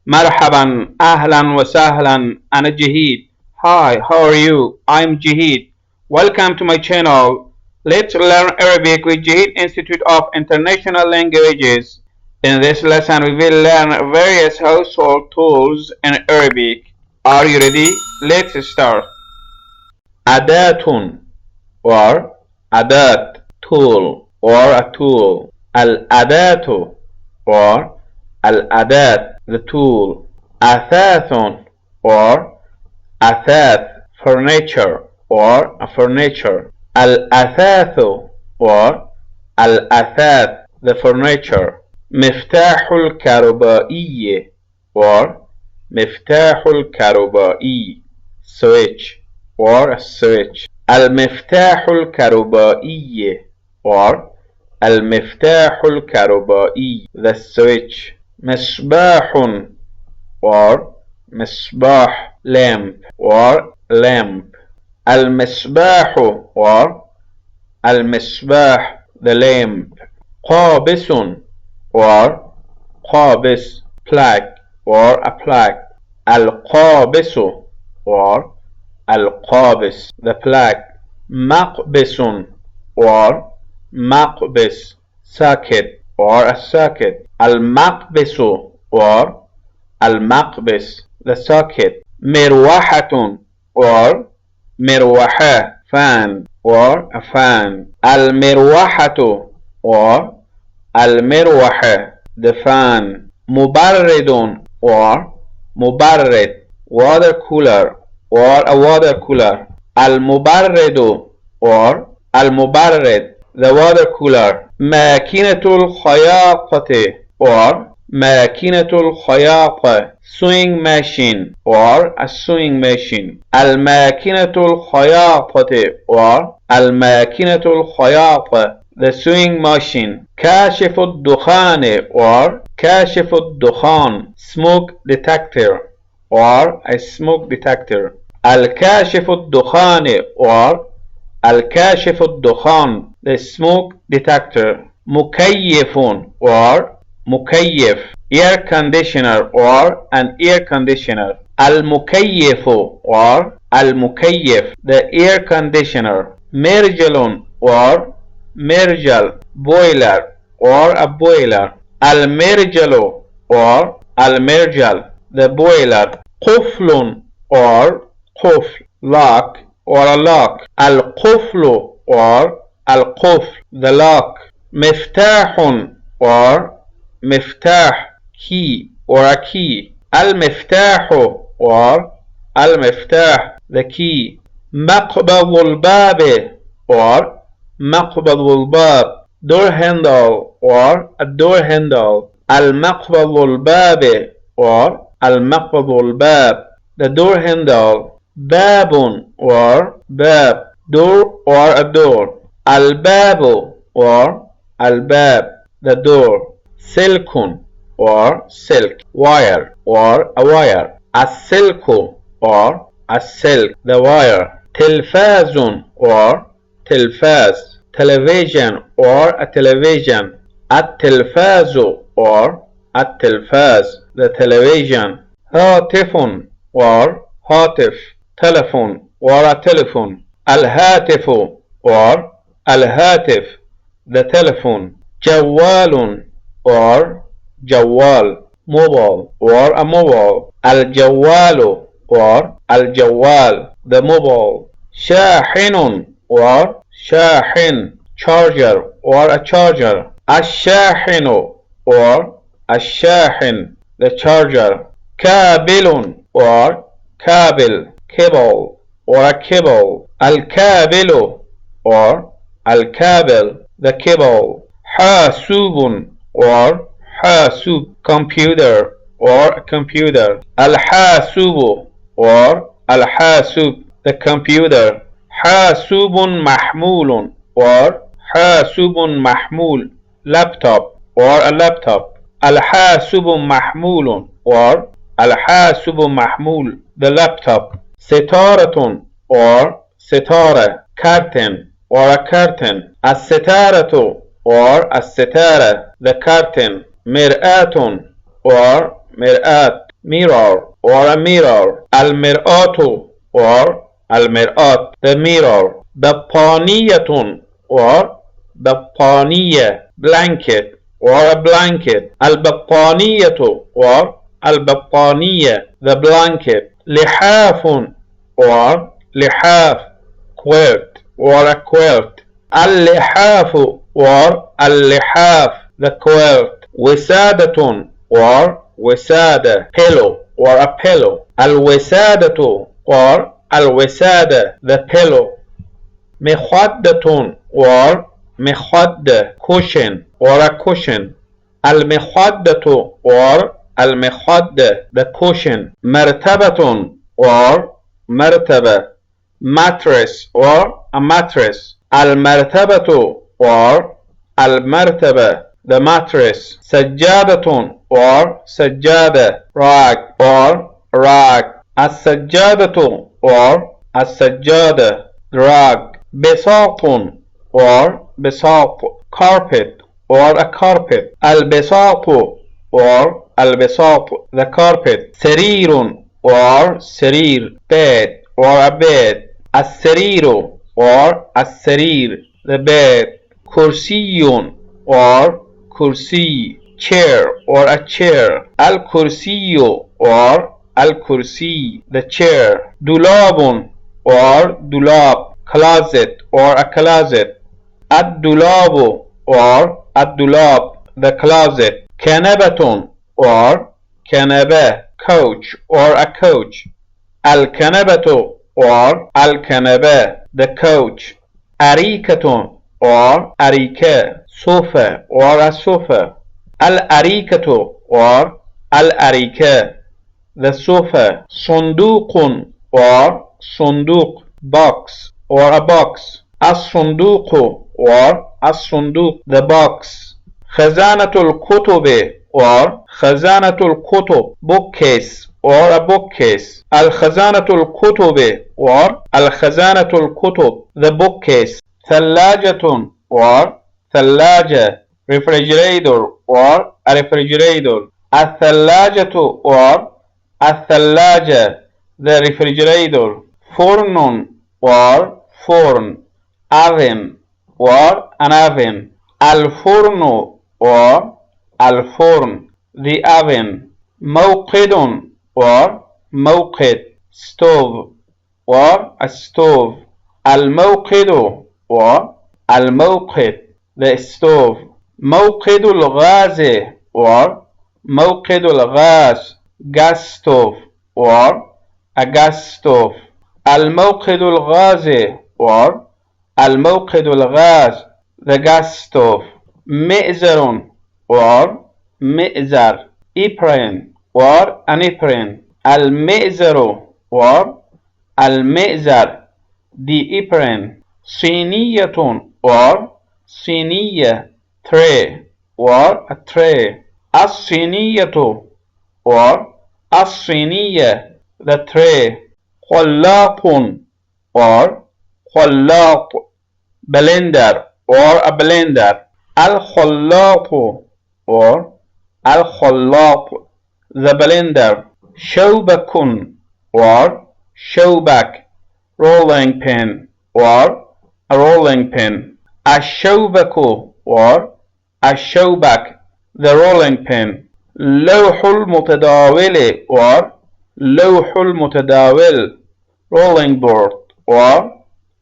مرحبا أهلا وسهلا أنا جهيد. Hi, how are you? I'm Jahid. Welcome to my channel. Let's learn Arabic with Jahid Institute of International Languages. In this lesson we will learn various household tools in Arabic. Are you ready? Let's start. أداة or أداة tool or a tool. الأداة or الأداة the tool. أثاث or أثاث furniture or a furniture. الأثاث or الأثاث the furniture. مفتاح الكهربائي or مفتاح الكهربائي switch or a switch. المفتاح الكهربائي or المفتاح الكهربائي the switch. مصباح or مصباح lamp or lamp. المصباح or المصباح the lamp. قابس or قابس plug or a plug. القابس or القابس the plug. مقبس or مقبس socket or a socket. المقبس or المقبس the socket. مروحة or مروحة fan or a fan. المروحة or المروحة the fan. مبرد or مبرد water cooler or a water cooler. المبرد or المبرد the water cooler. ماكينة الخياطة or ماكينة الخياطة sewing machine or a sewing machine. الماكينة الخياطة or الماكينة الخياطة the sewing machine. كاشف الدخان or كاشف الدخان smoke detector or a smoke detector. الكاشف الدخان or الكاشف الدخان the smoke detector. مكيف or مكيف air conditioner or an air conditioner. المكيف or المكيف the air conditioner. مرجل or مرجل boiler or a boiler. المرجل or المرجل the boiler. قفل or قفل lock or a lock. القفل or القفل the lock. مفتاح or مفتاح key or a key. المفتاح or المفتاح the key. مقبض الباب or مقبض الباب door handle or a door handle. المقبض الباب or المقبض الباب the door handle. باب or باب door or a door. الباب or الباب the door. سلك or silk wire or a wire. السلك or a silk the wire. تلفاز or تلفاز television or a television. التلفاز or التلفاز the television. هاتف or هاتف telephone or a telephone. الهاتف or الهاتف the telephone. جوال or جوال mobile or a mobile. الجوال or الجوال the mobile. شاحن or شاحن charger or a charger. الشاحن or الشاحن the charger. كابل or كابل cable or a cable. الكابل or الكابل the cable. حاسوب or حاسوب computer or a computer. الحاسوب or الحاسوب the computer. حاسوب محمول or حاسوب محمول laptop or a laptop. الحاسوب محمول or الحاسوب محمول the laptop. ستارة or ستارة curtain or a curtain. الستارة or الستارة the curtain. مرآة or مرآة mirror or a mirror. المرآة or المرآة, the mirror. بطانية or بطانية, blanket or a blanket. البطانية or البطانية, the blanket. لحاف or لحاف, quilt or a quilt. اللحاف or اللحاف, the quilt. وسادة or وسادة, pillow or a pillow. الوسادة or الوسادة, the pillow. مخدة or مخدة, cushion or a cushion. المخدة or المخدة, the cushion. مرتبة or مرتبة, mattress or a mattress. المرتبة or المرتبة, the mattress. سجادة or سجادة, rag or rag. السجادة or السجادة, rag. بساط or بساط, carpet or a carpet. البساط or البساط, the carpet. سرير or سرير, bed or a bed. السرير or السرير, the bed. كرسي or كرسي, chair or a chair. الكرسي or الكرسي, the chair. دولاب or دولاب, closet or a closet. الدولاب or الدولاب, the closet. كنبة or كنبة, couch or a couch. الكنبة or الكنبة, the couch. أريكة or أريكة, sofa or a sofa. الأريكة or الأريكة, the sofa. صندوق or صندوق, box or a box. الصندوق or الصندوق, the box. خزانة الكتب or خزانة الكتب, bookcase or a bookcase. الخزانة الكتب or الخزانة الكتب, the bookcase. ثلاجة or ثلاجة, refrigerator or a refrigerator. الثلاجة or الثلاجة, the refrigerator. فرن or فرن, oven or an oven. الفرن or الفرن, the oven. موقد or موقد, stove or a stove. الموقد or الموقد, the stove. موقد الغاز or موقد الغاز, gas stove or a gas stove. الموقد الغاز or الموقد الغاز, the gas stove. مئزر or مئزر, apron or an apron. المئزر or المئزر, the apron. صينية or صينية, tray or a tray. الصينية or الصينية, the tray. خلاط or خلاط, blender or a blender. الخلاط or الخلاط, the blender. شوبك or شوبك, rolling pin or a rolling pin. الشوبك or الشوبك, the rolling pin. لوح المتداول or لوح المتداول, rolling board or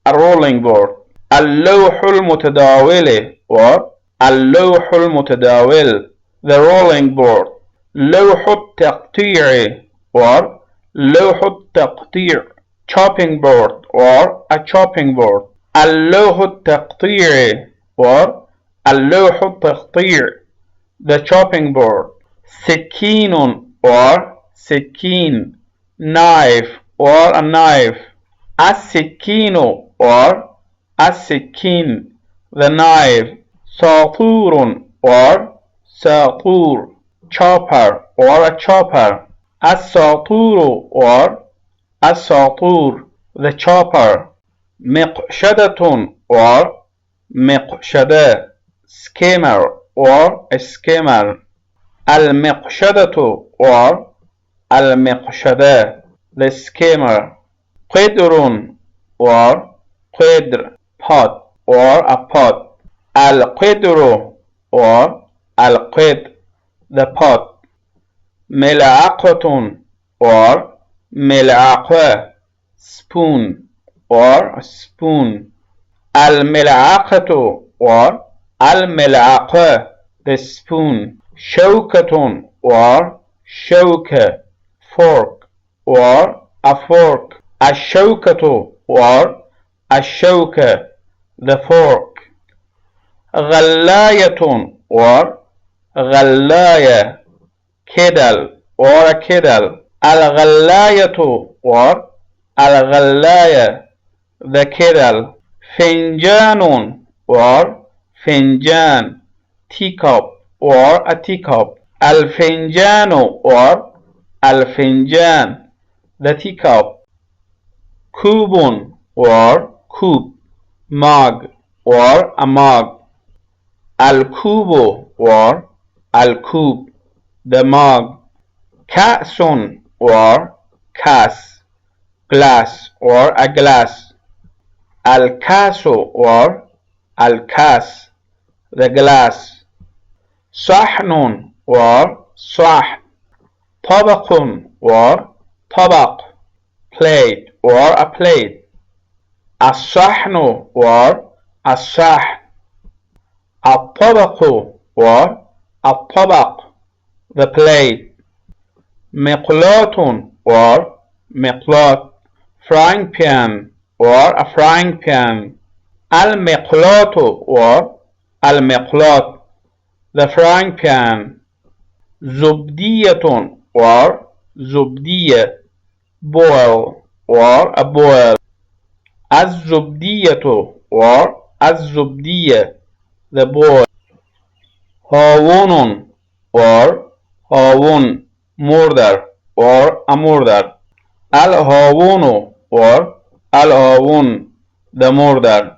a rolling board. اللوح المتداول or اللوح المتداول, the rolling board. لوح التقطيع or لوح التقطيع, chopping board or a chopping board. اللوح التقطيع or اللوح التقطيع, the chopping board. سكين or سكين, knife or a knife. السكين or السكين, the knife. ساطور or ساطور, chopper or a chopper. الساطور or الساطور, the chopper. مقشدة or مقشدة, skimmer or a skimmer. المقشدة or المقشدة the skimmer. قدر or قدر pot or a pot. القدر or القدر the pot. ملعقة or ملعقة spoon or spoon. الملعقة or الملعقة the spoon. شوكة or شوكة fork or a fork. الشوكة or الشوكة the fork. غلاية or غلاية kettle or a kettle. الغلاية or الغلاية the kettle. فنجان or فنجان teacup or a teacup. الفنجان or الفنجان the teacup. كوب or كوب mug or a mug. الكوب or الكوب the mug. كأس or كاس glass or a glass. الكاس or الكاس the glass. صحن or صحن. طبق or طبق plate or a plate. الصحن or الصحن. الطبق or الطبق the plate. مقلاة or مقلاة frying pan or a frying pan. المقلاة or المقلاة the frying pan. زبدية or زبدية boil or a boil. الزبدية or الزبدية the boil. هاون or هاون mortar or a mortar. الهاون or الهاون the mortar.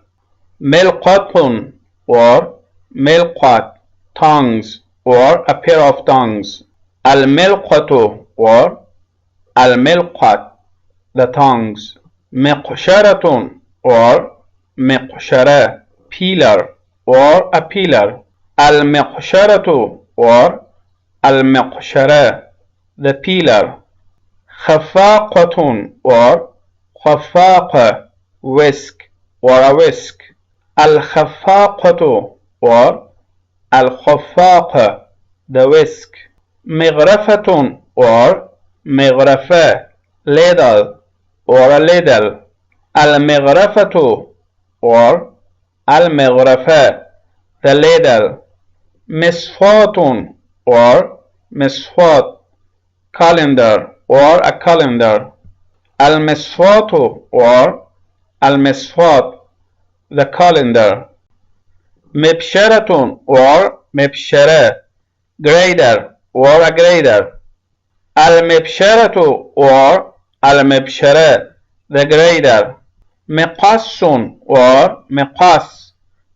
ملقة or ملقة tongues or a pair of tongues. الملقة or الملقة the tongues. مقشرة or مقشرة pillar or a pillar. المقشرة or المقشرة the pillar. خفاقة or خفاقة whisk or a whisk. الخفاقة or الخفاقة the whisk. مغرفة or مغرفة ladle or a ladle. المغرفة or المغرفة the ladle. مصفاة or مصفاة calendar or a calendar. المصفاة or المصفاة the calendar. مبشرة or مبشرة grader or a grader. المبشرة or المبشرة the grader. مقص or مقص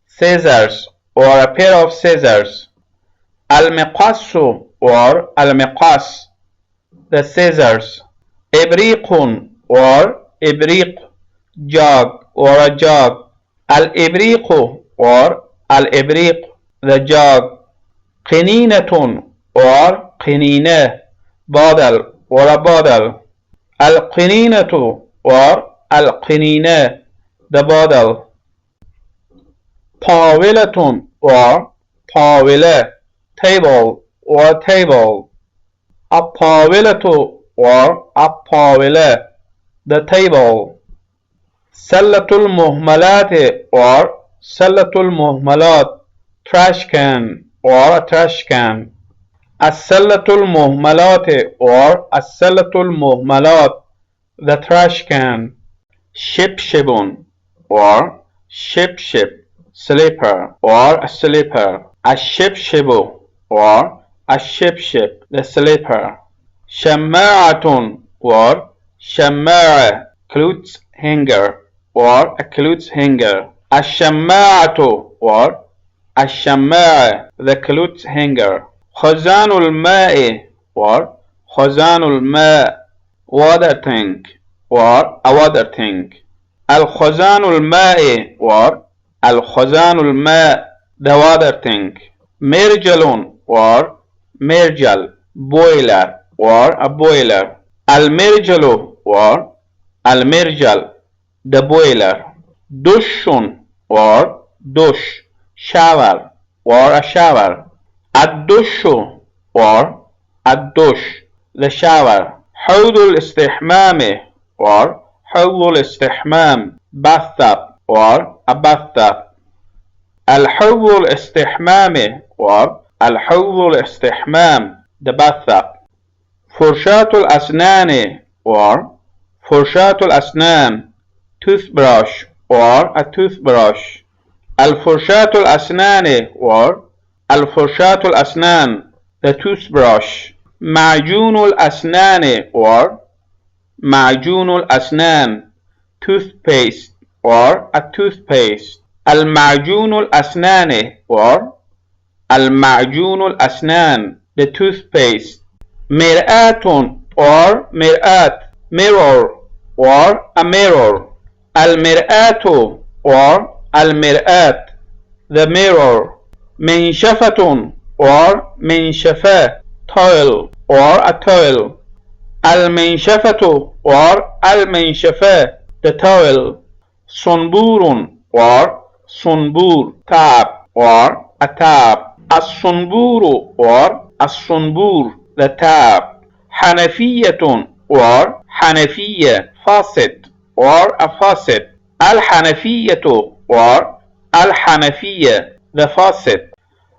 scissors or a pair of scissors. المقص or المقص the scissors. إبريق or إبريق jug or a jug. الإبريق or الإبريق the jug. قنينة or قنينة bottle or a bottle. القنينة or القنينة the bottle. طاولة or طاولة table or table. الطاولة or الطاولة the table. سلة المهملات or سلة المهملات trash can or a trash can. السلة المهملات or السلة المهملات the trash can. شبشب or شبشب slipper or a slipper. الشبشب or الشبشب the slipper. شماعة or شماعة clothes hanger or a clothes hanger. الشماعة or الشماعة the clothes hanger. خزان الماء or خزان الماء water tank or a water tank. الخزان الماء or الخزان الماء the water tank. مرجل or مرجل boiler or a boiler. المرجل or المرجل the boiler. دش or dush shower or a shower. الدش or الدش the shower. حوض الاستحمام or حوض الاستحمام bathtub or a bathtub. الحوض الاستحمام or الحوض الاستحمام the bathtub. فرشاة الأسنان or فرشاة الأسنان toothbrush or a toothbrush. الفرشاة الأسنان or الفرشاة الأسنان the toothbrush. معجون الأسنان or معجون الأسنان toothpaste or a toothpaste. المعجون الأسنان or المعجون الأسنان the toothpaste. مرآة or مرآة mirror or a mirror. المرآة or المرآة the mirror. منشفة or منشفة towel or a towel. المنشفة or المنشفة the towel. صنبور or صنبور tap or a tap. الصنبور or الصنبور the tap. حنفية or حنفية faucet or a faucet. الحنفية or الحنفية the faucet.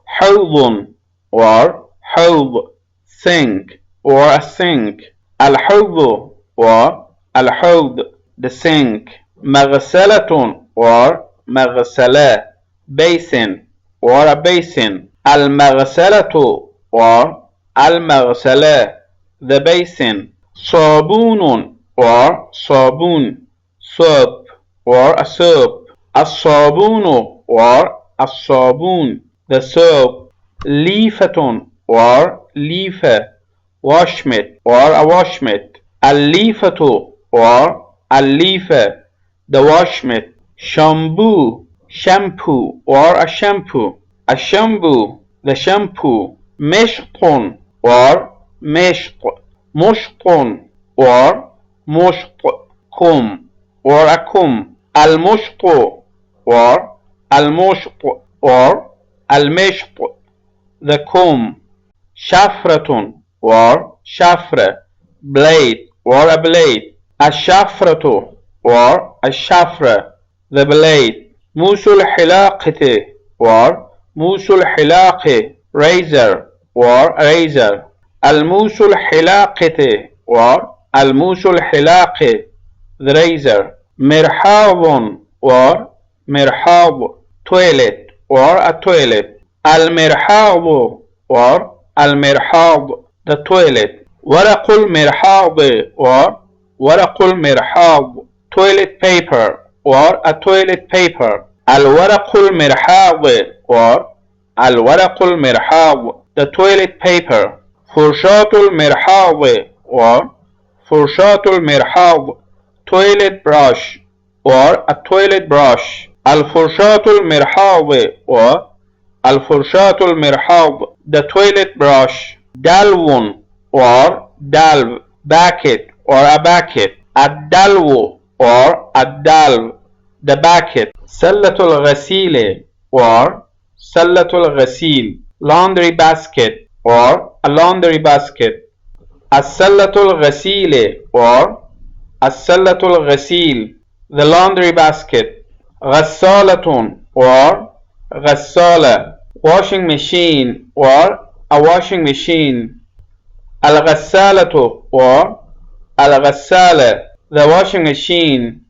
حوض or حوض sink or a sink. الحوض or الحوض the sink. مغسلة or مغسلة basin or a basin. المغسلة or المغسلة the basin. صابون or صابون soap or a soap. الصابون or الصابون the soap. ليفة or ليفة washmit or a washmit. الليفة or الليفة the washmit. shampoo shampoo or a shampoo. a shampoo the shampoo. مشط or مشط. مشط or مشط. comb or a comb. المشط or المشط or المشط the comb. شفرة or شفرة blade or a blade. الشفرة or الشفرة the blade. موس الحلاقة or موس الحلاقة razor or razor. الموس الحلاقة or الموس الحلاقة the razor. مرحاض or مرحاض toilet or a toilet. المرحاض or المرحاض the toilet. ورق المرحاض or ورق المرحاض toilet paper or a toilet paper. الورق المرحاض or الورق المرحاض the toilet paper. فرشاة المرحاض or فرشاة المرحاض toilet brush or a toilet brush. الفرشاة المرحاض or الفرشاة المرحاض the toilet brush. دلو or دلو bucket or a bucket. الدلو or الدلو the bucket. سلة الغسيل or سلة الغسيل laundry basket or a laundry basket. السلة الغسيل or السلة الغسيل the laundry basket. غسالة or غسالة washing machine or a washing machine. الغسالة or الغسالة the washing machine.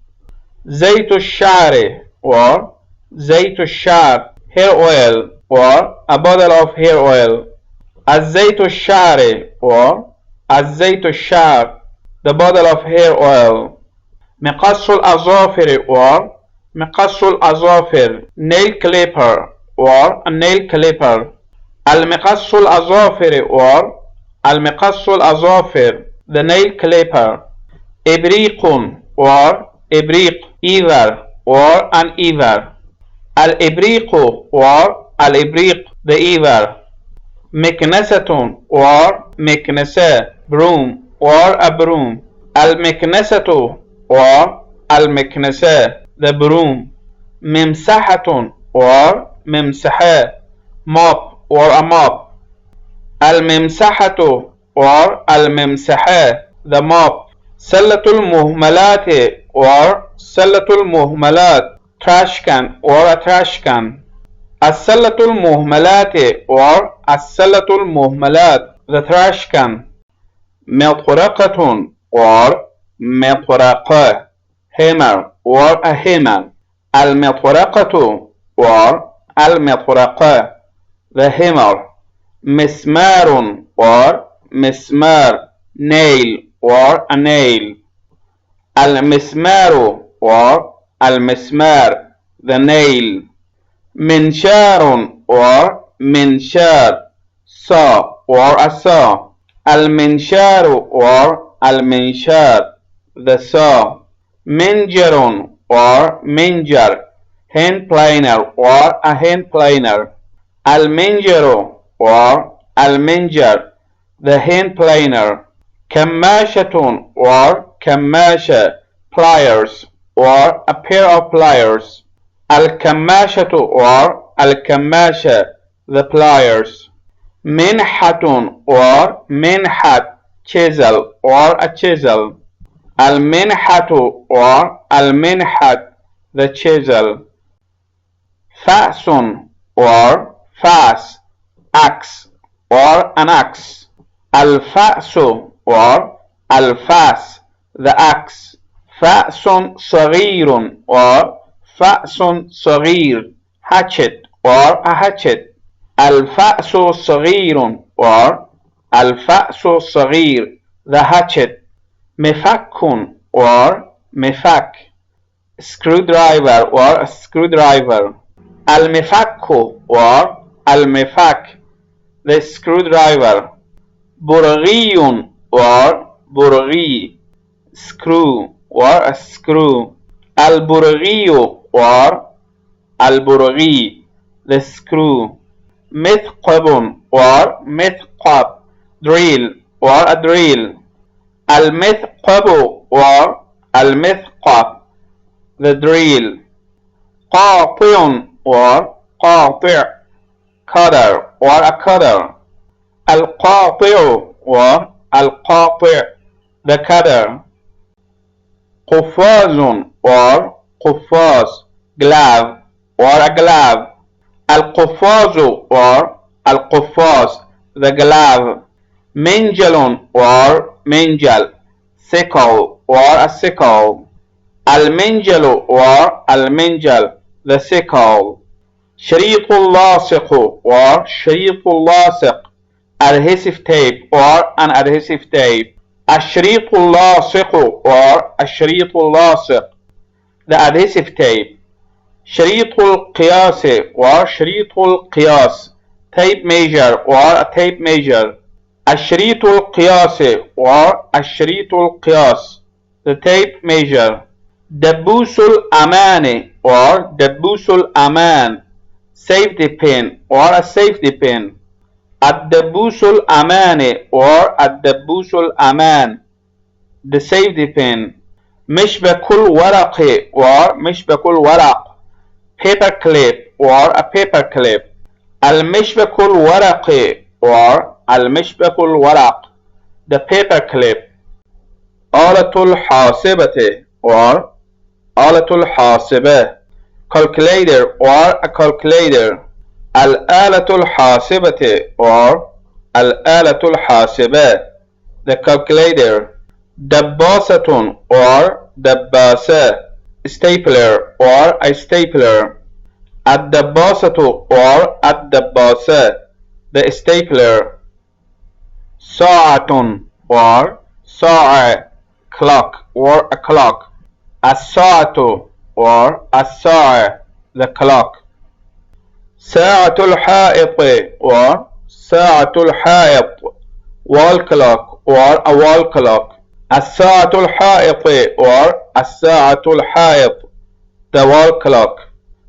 زيت الشعر or زيت الشعر hair oil or a bottle of hair oil. الزيت الشعر or الزيت الشعر the bottle of hair oil. مقص الأظافر or مقص الأظافر nail clipper or a nail clipper. المقص الأظافر or المقص الأظافر the nail clipper. إبريق or إبريق either or an either. الإبريق or الإبريق the either. مكنسة or مكنسة broom or a broom. المكنسة or المكنسة the broom. ممسحة or ممسحة mop or a mop. الممسحة or الممسحة the mop. سلة المهملات or سلة المهملات trash can or a trash can. السلة المهملات or السلة المهملات the trash can. مطرقة or مطرقة hammer or a hammer. المطرقة or المطرقة the hammer. مسمار or مسمار nail or a nail. المسمار or المسمار the nail. منشار or منشار saw or a saw. المنشار or المنشار the saw. منجر or منجر hand planer or a hand planer. المنجر or المنجر the hand planer. كماشة or كماشة pliers or a pair of pliers. الكماشة or الكماشة the pliers. منحة or منحة chisel or a chisel. المنحة or المنحة the chisel. فأس or فاس axe or an axe. الفأس or الفاس the axe. فأس صغير or فأس صغير hatchet or a hatchet. الفأس صغير or الفأس صغير the hatchet. مفك or مفك screwdriver or a screwdriver. المفك or المفك the screwdriver. برغي or برغي screw or a screw. البرغي or البرغي the screw. مثقب or مثقب drill or a drill. المثقب or المثقب the drill. قاطع or قاطع cutter or a cutter. القاطع or القاطع the cutter. قفاز or قفاز glove or a glove. القفاز or القفاز the glove. منجل or منجل sickle or a sickle. المنجل or المنجل the sickle. شريط لاصق or شريط لاصق adhesive tape or an adhesive tape. الشريط اللاصق or الشريط اللاصق the adhesive tape. شريط القياس or شريط القياس tape measure or a tape measure. الشريط القياس or الشريط القياس the tape measure. دبوس الأمان or دبوس الأمان safety pin or a safety pin. الدبوس الأمان or الدبوس الأمان the safety pin. مشبك الورق or مشبك الورق paper clip or a paper clip. المشبك الورق or المشبك الورق the paper clip. آلة الحاسبة or آلة الحاسبة calculator or a calculator. الآلة الحاسبة or الآلة الحاسبة the calculator. دباسة or دباسة stapler or a stapler. الدباسة or الدباسة the stapler. ساعة or ساعة clock or a clock. الساعة or الساعة the clock. ساعة الحائط or ساعة الحائط wall clock or a wall clock. الساعة الحائط or الساعة الحائط the wall clock.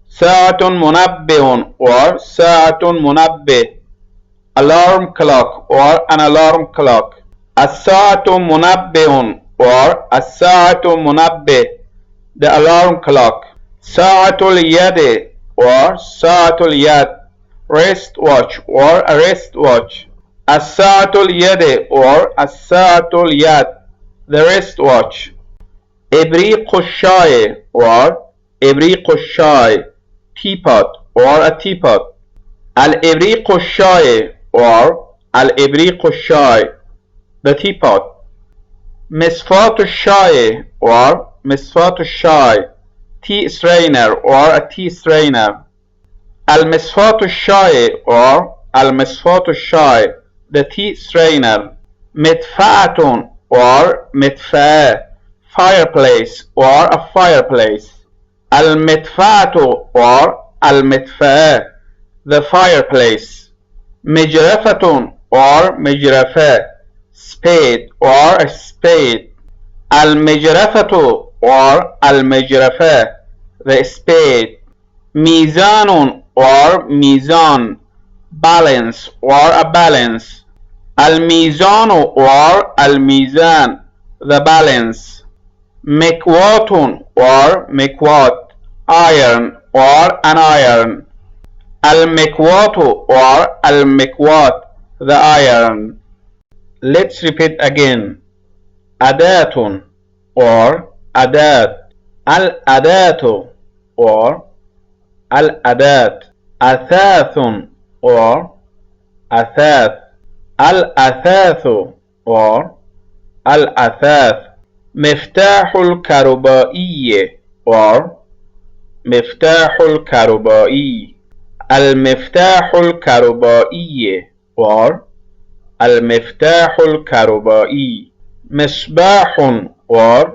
ساعة منبه or ساعة منبه alarm clock or an alarm clock. الساعة منبه or الساعة منبه the alarm clock. ساعة اليد or ساعة اليد wrist watch or a wrist watch. الساعة اليد or الساعة اليد the wrist watch. إبريق الشاي or إبريق الشاي teapot or a teapot. الإبريق الشاي or الإبريق الشاي the teapot. مصفاة الشاي or مصفاة الشاي tea strainer or a tea strainer. المصفاة الشاي or المصفاة الشاي the tea strainer. مدفأة or مدفأة fireplace or a fireplace. المدفأة or المدفأة the fireplace. مجرفة or مجرفة spade or a spade. المجرفة or المجرفة the spade. ميزان or ميزان balance or a balance. الميزان or الميزان the balance. مكواة or مكواة iron or an iron. المكواة or المكواة the iron. Let's repeat again. أداة or أداة. الأداة or الأداة. أثاث or أثاث. الأثاث or الأثاث. مفتاح الكهربائي or مفتاح الكهربائي. المفتاح الكهربائي or المفتاح الكهربائي. مصباح or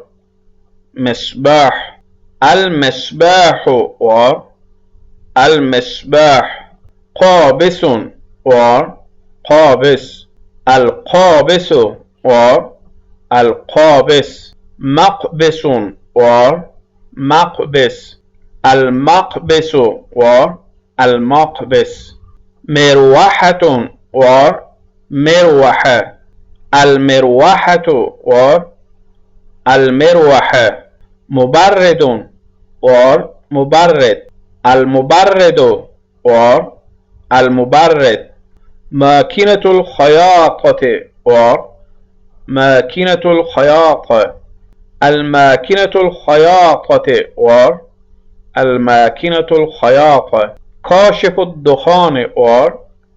مصباح. المصباح or المصباح. قابس or قابس. القابس or القابس. مقبس or مقبس. المقبس or المقبس. مروحة or مروحة. المروحة or المروحة. مبرد or مبرد. المبرد or المبرد. ماكينة الخياطة or ماكينة الخياطة. الماكينة الخياطة or الماكينة الخياطة. كاشف الدخان or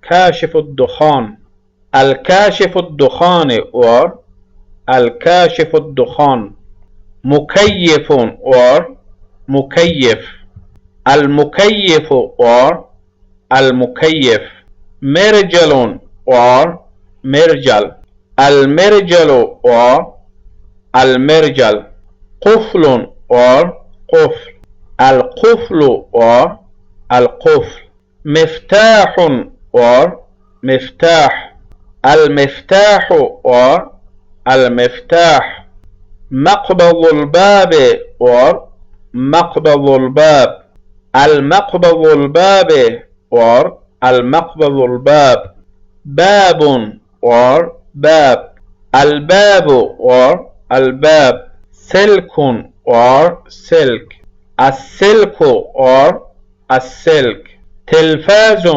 كاشف الدخان. الكاشف الدخان or الكاشف الدخان. مكيف or مكيف. المكيف or المكيف. مرجل or مرجل. المرجل or المرجل. قفل or قفل. القفل or القفل. مفتاح or مفتاح. المفتاح or المفتاح. مقبض الباب or مقبض الباب. المقبض الباب or المقبض الباب. باب or باب. الباب or الباب. سلك or سلك. السلك or السلك. تلفاز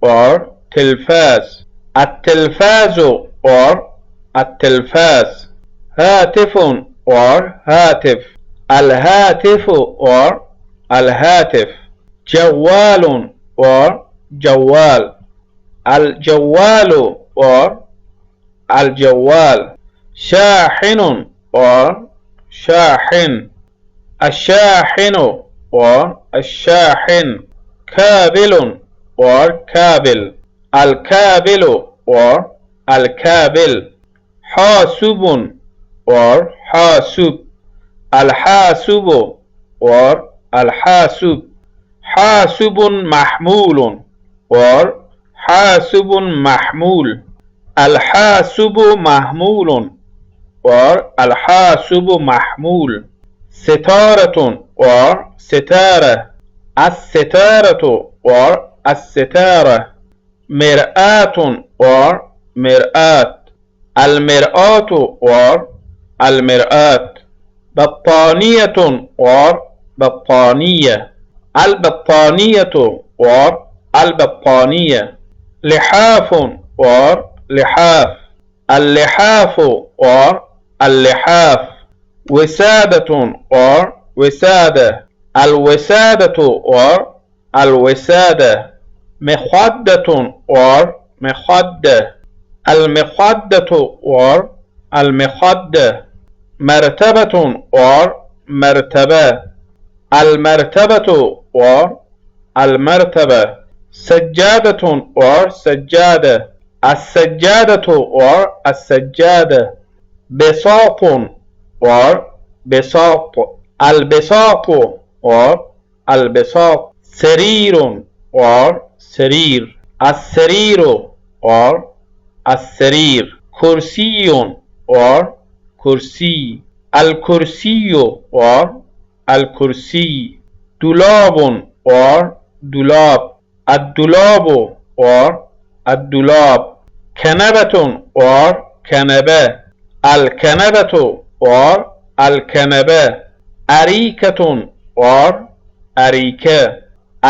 or تلفاز. التلفاز or التلفاز. هاتف or هاتف. الهاتف or الهاتف. جوال or جوال. الجوال or الجوال. شاحن or شاحن. الشاحن or الشاحن. كابل or كابل. الكابل or الكابل. حاسب or حاسب. الحاسب or الحاسب. حاسب محمول or حاسب محمول. الحاسب محمول الحاسب محمول. ستارة ستارة. الستارة الستارة. مرآة مرآة. المرآة المرآة. بطانية بطانية. البطانية البطانية. لحاف لحاف. اللحاف اللحاف. وسادة وسادة. الوسادة الوسادة. مخدة مخدة. المخدة المخدة. مرتبة مرتبة. المرتبة المرتبة. سجادة سجادة. السجادة السجادة. بساط بساط. البساط البساط. سرير سرير. السرير السرير. كرسي كرسي. الكرسي الكرسي. دولاب دولاب. الدولاب الدولاب. كنبة كنبة. الكنبة الكنبة. أريكة أريكة.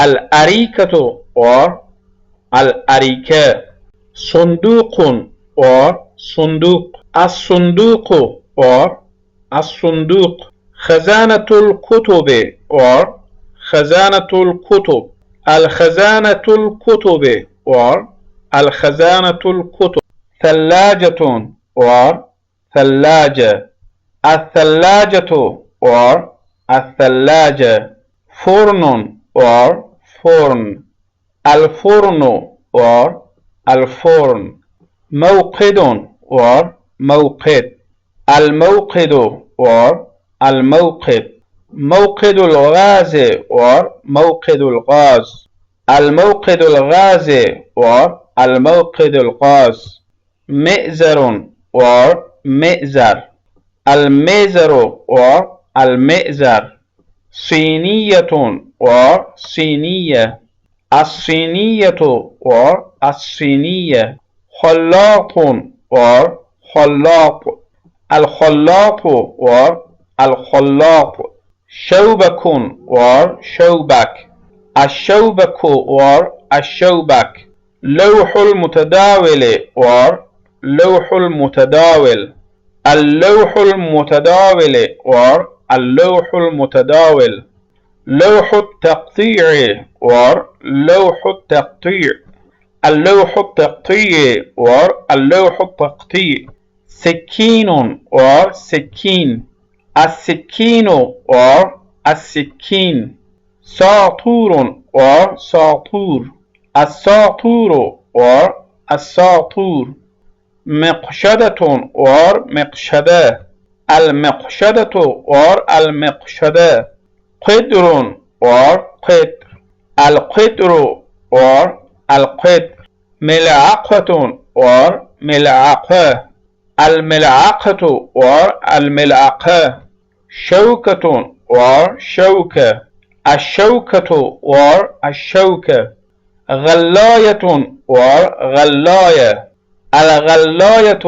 الأريكة الأريكة. صندوق صندوق. الصندوق الصندوق. خزانة الكتب خزانة الكتب. الخزانة الكتب الخزانة الكتب. ثلاجة ثلاجة. الثلاجة الثلاجة. فرن فرن. الفرن الفرن. موقد موقد. الموقد الموقد. موقد الغاز موقد الغاز. الموقد الغاز الموقد الغاز. مئزر مئزر. المئزر المئزر. صينية صينية. الصينية الصينية. خلاط خلاط. الخلاط الخلاط. شوبك شوبك. الشوبك الشوبك. لوح المتداول لوح المتداول. اللوح المتداول اللوح المتداول. لوح التقطيع لوح التقطيع. اللوح التقطيع اللوح التقطيع. سكين سكين. السكين السكين. ساطور ساطور. الساطور الساطور. مقشدة مقشدة. المقشدة المقشدة. قدر قدر. القدر القدر. ملعقة ملعقة. الملعقة الملعقة. شوكة شوكة. الشوكة الشوكة. غلاية غلاية. الغلاية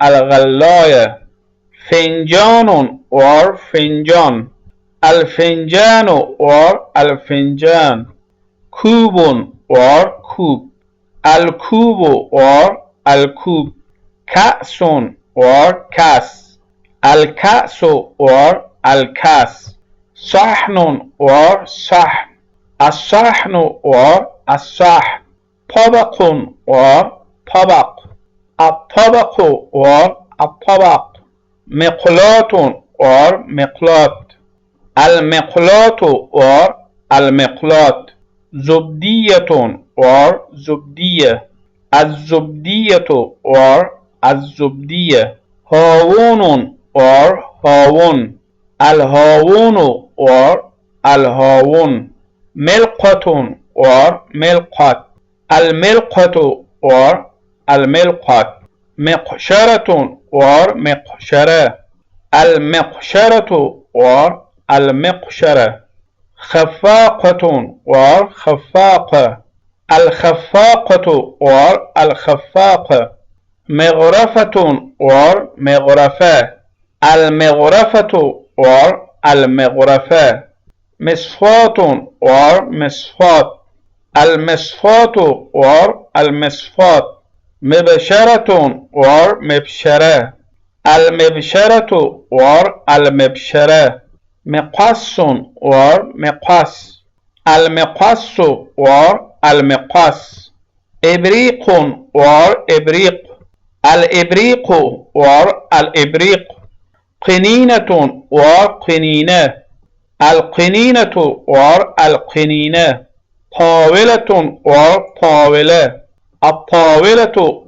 الغلاية. فنجان فنجان. الفنجان الفنجان. كوب كوب. الكوب الكوب. كأس كاس. الكأس الكاس. صحن صحن. الصحن الصحن. طبق طبق. الطبق الطبق. مقلاة مقلاة. المقلاة المقلاة. زبدية زبدية. الزبدية الزبدية. هاون هاون. الهاون الهاون. ملقة ملقة. الملقة الملقط. مقشرة مقشرة. المقشرة المقشرة. خفاقة خفاقة. الخفاقة الخفاقة. مغرفة مغرفة. المغرفة المغرفة. مصفاة مصفاة. المصفاة المصفاة. مبشرة مبشرة. المبشرة المبشرة. مقص مقص. المقص المقص. إبريق إبريق. الإبريق الإبريق. قنينة قنينة. القنينة القنينة. طاولة طاولة. الطاولة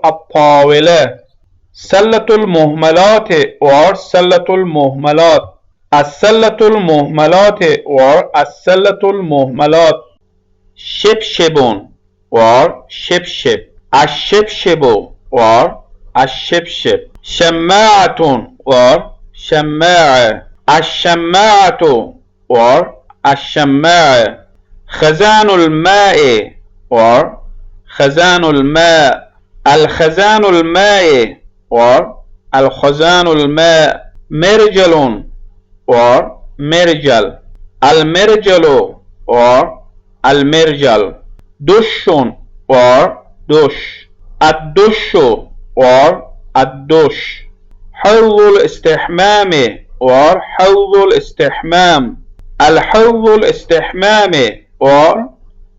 الطاولة. سلة المهملات سلة المهملات. السلة المهملات السلة المهملات. شبشب شبشب. الشبشب الشبشب. شماعة شماعة. الشماعة الشماعة. خزان الماء خزان الماء. الخزان الماء الخزان الماء. مرجل مرجل. المرجل المرجل. دش دش. الدش الدش. حوض الاستحمام حوض الاستحمام. الحوض الاستحمام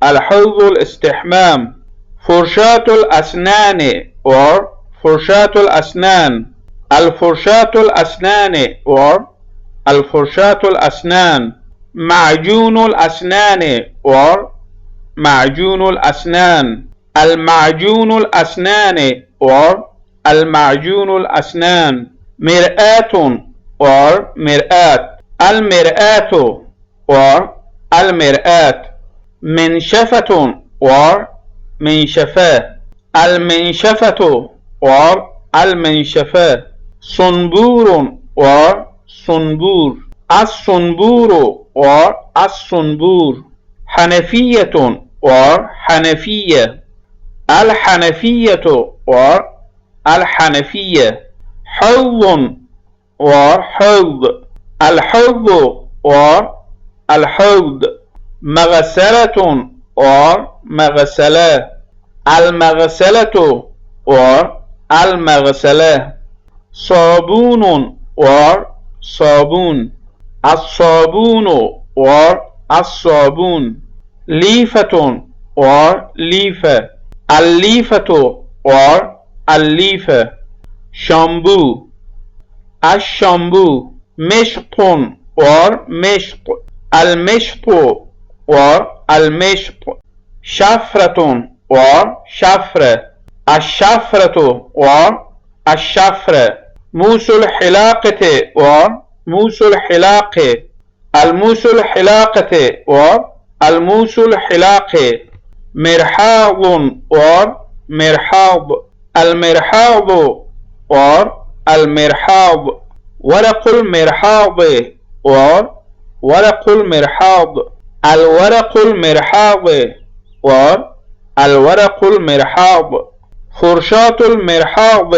الحوض الاستحمام. فرشاة الأسنان فرشاة الأسنان. الفرشاة الأسنان الفرشاة الأسنان. معجون الأسنان معجون الأسنان. المعجون الأسنان المعجون الأسنان. مرآة مرآة. المرآة المرآة. منشفة منشفة. المنشفة المنشفة. صنبور صنبور. الصنبور الصنبور. حنفية حنفية. الحنفية الحنفية. حوض حوض. الحوض الحوض. مغسلة مغسلة. المغسلة المغسلة. صابون صابون. الصابون الصابون. ليفة ليفة. الليفة الليفة. شامبو الشامبو. مشط مشط. المشط المشط. شفرة شفرة. الشفرة الشفرة. موس الحلاقة موس الحلاقة. الموس الحلاقة الموس الحلاقة. مرحاض مرحاض. المرحاض المرحاض. ورق المرحاض ورق المرحاض. الورق المرحاض الورق المرحاض. فرشاة المرحاض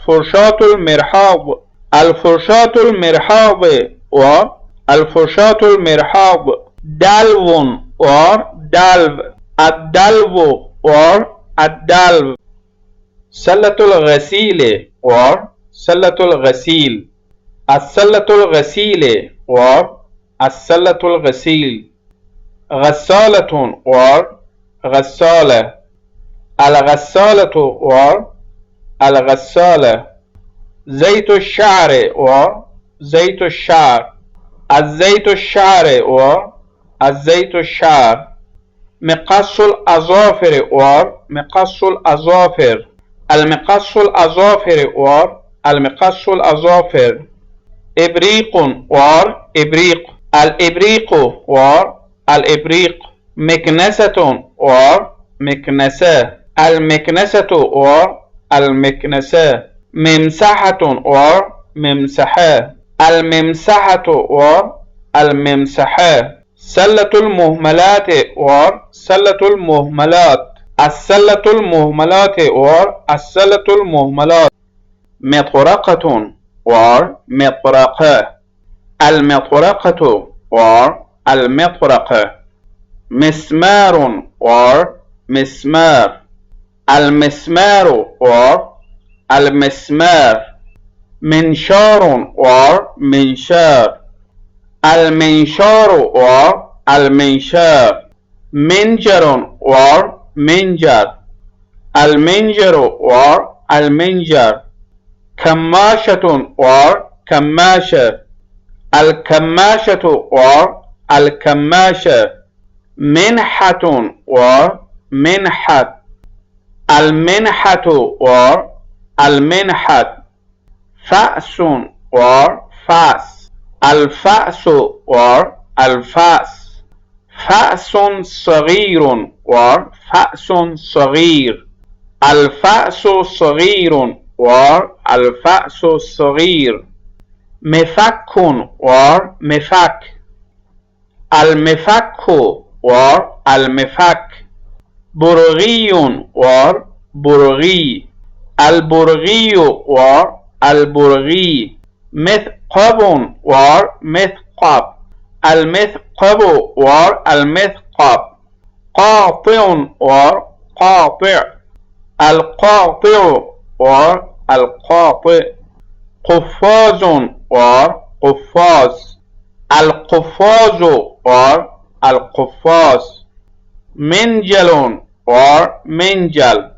فرشاة المرحاض. الفرشاة المرحاض الفرشاة المرحاض. دلو دلو. الدلو الدلو. سلة الغسيل سلة الغسيل. السلة الغسيل السلة الغسيل. غسالة غسالة. الغسالة الغسالة. زيت الشعر زيت الشعر. الزيت الشعر الزيت الشعر. مقص الأظافر مقص الأظافر. المقص الأظافر المقص الأظافر. إبريق إبريق. الإبريق الإبريق. مكنسة مكنسة. المكنسة or المكنسة. ممسحة or ممسحة. الممسحة or الممسحة. سلة المهملات or سلة المهملات. السلة المهملات or السلة المهملات. مطرقة or مطرقة. المطرقة or المطرقة. مسمار or مسمار. المسمار or المسمار. منشار or منشار. المنشار or المنشار. منجر or منجر. المنجر or المنجر. كماشة or كماشة. الكماشة or الكماشة. منحة or منحة. المنحة or المنحة. فأس or فأس. الفأس or الفأس. فأس صغير or فأس صغير. الفأس صغير or الفأس صغير. مفك or مفك. المفك or المفك. برغي or برغي. البرغي or البرغي. مثقب or مثقب. المثقب or المثقب. قاطع or قاطع. القاطع or القاطع. قفاز or قفاز. القفاز or القفاز. منجل or منجل.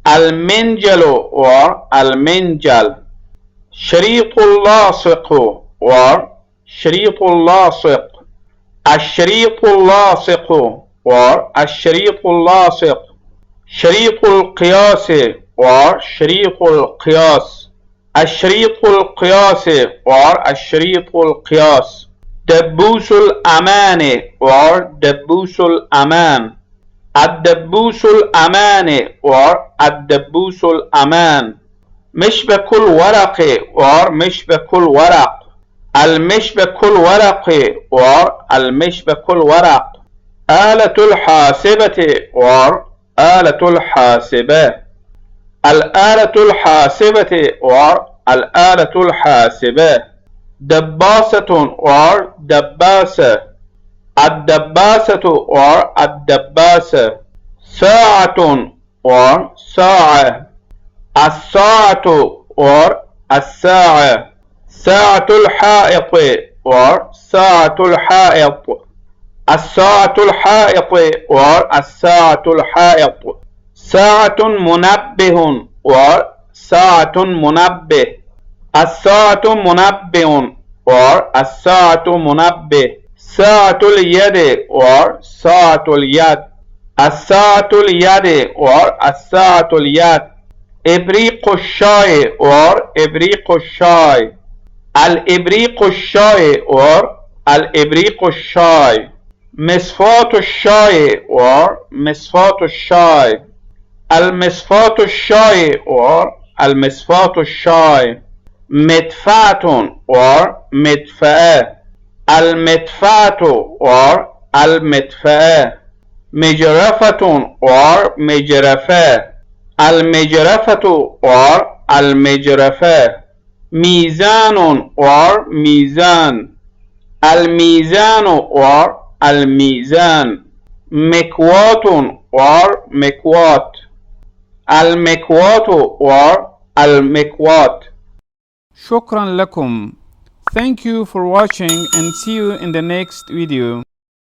المنجل or المنجل. شريط اللاصق or شريط اللاصق. الشريط اللاصق or الشريط اللاصق. شريط القياس or شريط القياس. الشريط القياس or الشريط القياس. دبوس الأمان or دبوس الأمان. الدبوس الأمان or الدبوس الأمان. مشبك الورق or مشبك الورق. المشبك الورق or المشبك الورق. آلة الحاسبة or آلة الحاسبة. الآلة الحاسبة or الآلة الحاسبة. دباسة or دباسة. الدباسة or الدباسة. ساعة or ساعة. الساعة or الساعة. ساعة الحائط or ساعة الحائط. الساعة الحائط or الساعة الحائط. ساعة منبه or ساعة منبه. الساعة منبه or الساعة منبه. ساعة اليد or ساعة اليد. الساعة اليد or الساعة اليد. إبريق الشاي or إبريق الشاي. الإبريق الشاي or الإبريق الشاي. مصفاة الشاي or مصفاة الشاي. المصفاة الشاي or المصفاة الشاي. مدفعة or مدفأة. المدفعة or المدفأة. مجرفة or مجرفة. المجرفة or المجرفة. ميزان or ميزان. الميزان or الميزان. مكواة or مكواة. المكواة or المكواة. شكرا لكم. Thank you for watching and see you in the next video.